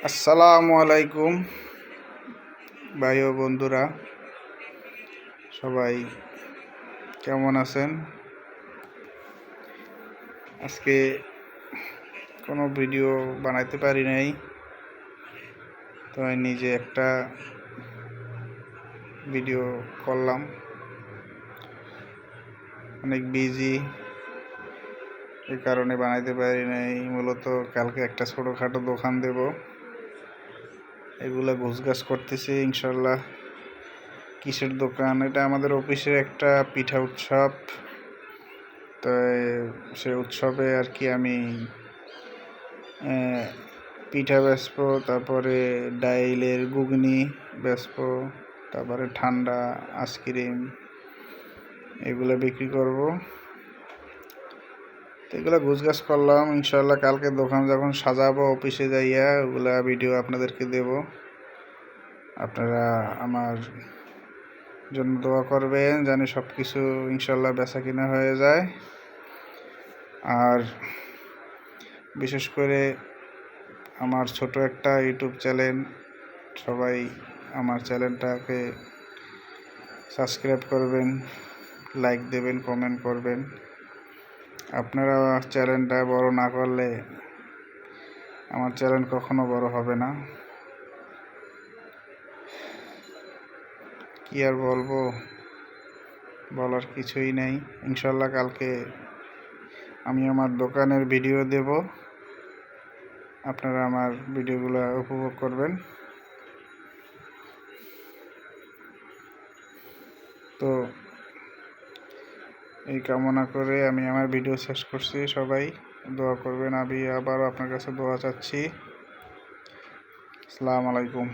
আসসালামু আলাইকুম ভাই ও বন্ধুরা, সবাই কেমন আছেন? আজকে কোনো ভিডিও বানাইতে পারি নাই, তো আমি নিজে একটা ভিডিও করলাম। অনেক বিজি, এই কারণে বানাইতে পারি নাই। মূলত কালকে একটা ছোটোখাটো দোকান দেব, এগুলা গোছগাছ করতেছি ইনশাল্লাহ। কিসের দোকান? এটা আমাদের অফিসের একটা পিঠা উৎসব, তো সে উৎসবে আর কি আমি পিঠা বেচবো, তারপরে ডাইলের ঘুগনি বেচবো, তারপরে ঠান্ডা আইসক্রিম এগুলো বিক্রি করব। তো এগুলো গুছগাছ করলাম ইনশাল্লাহ। কালকে দোকান যখন সাজাবো অফিসে যাইয়া ওগুলা ভিডিও আপনাদেরকে দেব। আপনারা আমার জন্য দোয়া করবেন জানি সব কিছু ইনশাল্লাহ বেচা কিনা হয়ে যায়। আর বিশেষ করে আমার ছোট একটা ইউটিউব চ্যানেল, সবাই আমার চ্যানেলটাকে সাবস্ক্রাইব করবেন, লাইক দেবেন, কমেন্ট করবেন। আপনারা চ্যানেলটা বড় না করলে আমার চ্যানেল কখনো বড় হবে না। কি আর বলবো, বলার কিছুই নেই। ইনশাল্লাহ কালকে আমি আমার দোকানের ভিডিও দেব, আপনারা আমার ভিডিওগুলো উপভোগ করবেন। তো এই কামনা করে আমি আমার ভিডিও শেষ করছি। সবাই দোয়া করবেন, আমি আবারও আপনার কাছে দোয়া চাচ্ছি। আসসালামু আলাইকুম।